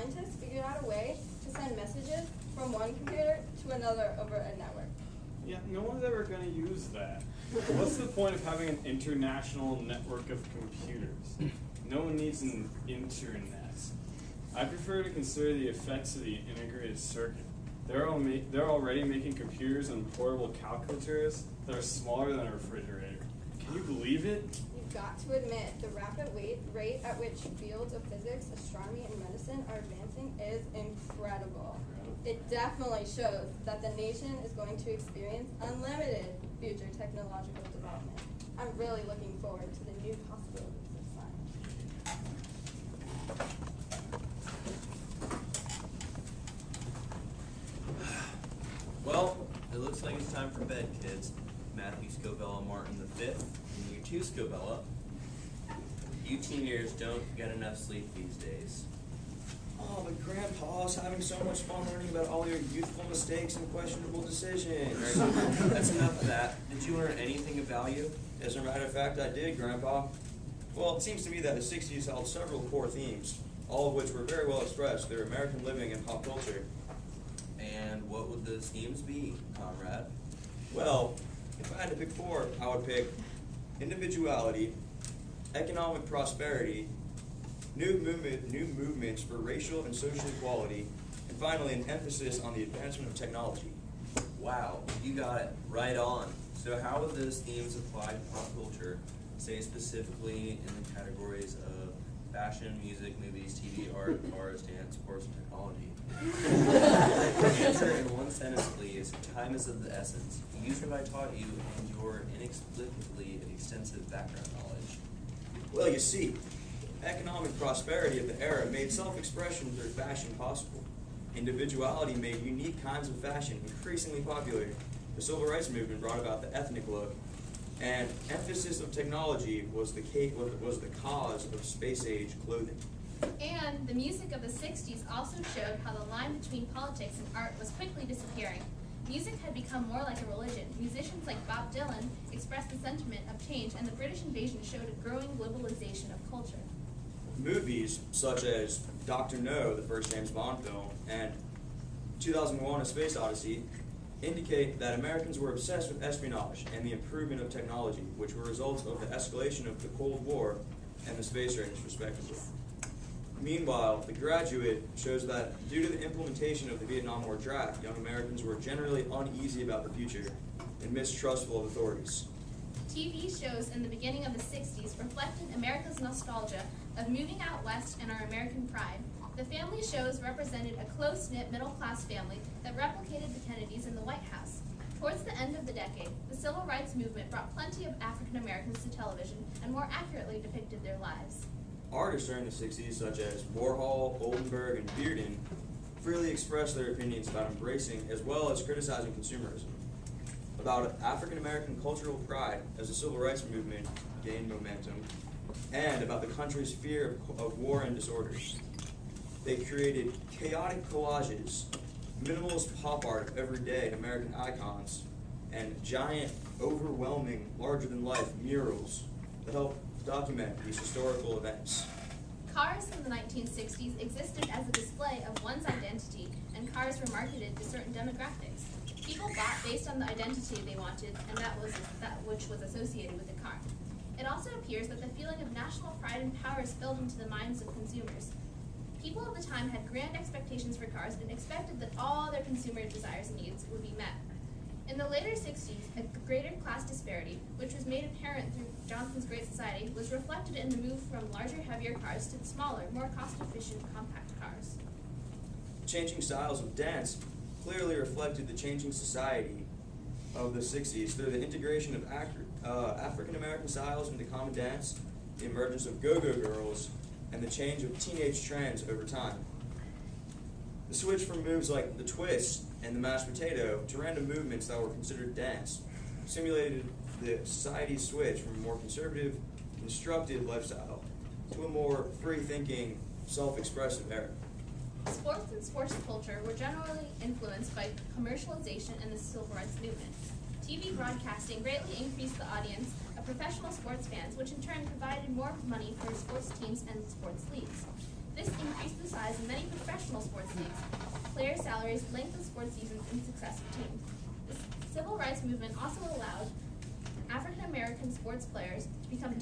scientists figured out a way to send messages from one computer to another over a network. Yeah, no one's ever going to use that. What's the point of having an international network of computers? No one needs an internet. I prefer to consider the effects of the integrated circuit. They're already making computers and portable calculators that are smaller than a refrigerator. Can you believe it? You've got to admit the rapid rate at which fields of physics, astronomy, and medicine are advancing is incredible. It definitely shows that the nation is going to experience unlimited future technological development. I'm really looking forward to the new possibilities of science. Well, it looks like it's time for bed, kids. Matthew Scovella Martin V, and you too, Scovella. You teenagers don't get enough sleep these days. Oh, but Grandpa's having so much fun learning about all your youthful mistakes and questionable decisions. That's enough of that. Did you learn anything of value? As a matter of fact, I did, Grandpa. Well, it seems to me that the 60s held several core themes, all of which were very well expressed through American living and pop culture. And what would those themes be, comrade? Well, if I had to pick four, I would pick individuality, economic prosperity, new movements for racial and social equality, and finally an emphasis on the advancement of technology. Wow, you got it. Right on. So how would those themes apply to pop culture, say specifically in the categories of fashion, music, movies, TV, art, cars, dance, sports, and technology? Answer in one sentence, please. Time is of the essence. Use what I taught you and your inexplicably extensive background knowledge. Well, you see, economic prosperity of the era made self-expression through fashion possible. Individuality made unique kinds of fashion increasingly popular. The Civil Rights Movement brought about the ethnic look, and emphasis of technology was the cause of space-age clothing. And the music of the 60s also showed how the line between politics and art was quickly disappearing. Music had become more like a religion. Musicians like Bob Dylan expressed the sentiment of change, and the British invasion showed a growing globalization of culture. Movies such as Dr. No, the first James Bond film, and 2001: A Space Odyssey indicate that Americans were obsessed with espionage and the improvement of technology, which were results of the escalation of the Cold War and the space race, respectively. Meanwhile, The Graduate shows that due to the implementation of the Vietnam War draft, young Americans were generally uneasy about the future and mistrustful of authorities. TV shows in the beginning of the 60s reflected America's nostalgia of moving out west and our American pride. The family shows represented a close-knit middle-class family that replicated the Kennedys in the White House. Towards the end of the decade, the Civil Rights Movement brought plenty of African Americans to television and more accurately depicted their lives. Artists during the 60s, such as Warhol, Oldenburg, and Bearden, freely expressed their opinions about embracing as well as criticizing consumerism, about African American cultural pride as the Civil Rights Movement gained momentum, and about the country's fear of war and disorders. They created chaotic collages, minimalist pop art of everyday American icons, and giant, overwhelming, larger-than-life murals that help document these historical events. Cars in the 1960s existed as a display of one's identity, and cars were marketed to certain demographics. People bought based on the identity they wanted, and that which was associated with the car. It also appears that the feeling of national pride and power spilled into the minds of consumers. People of the time had grand expectations for cars and expected that all their consumer desires and needs would be met. In the later 60s, a greater class disparity, which was made apparent through Johnson's Great Society, was reflected in the move from larger, heavier cars to smaller, more cost-efficient, compact cars. Changing styles of dance clearly reflected the changing society of the 60s through the integration of African American styles into common dance, the emergence of go-go girls, and the change of teenage trends over time. The switch from moves like the twist and the mashed potato to random movements that were considered dance simulated the society's switch from a more conservative, instructed lifestyle to a more free-thinking, self-expressive era. Sports and sports culture were generally influenced by commercialization and the Civil Rights Movement. TV broadcasting greatly increased the audience of professional sports fans, which in turn provided more money for sports teams and sports leagues. This increased the size as in many professional sports leagues. Player salaries, length of sports seasons, and success of teams. The civil rights movement also allowed African American sports players to become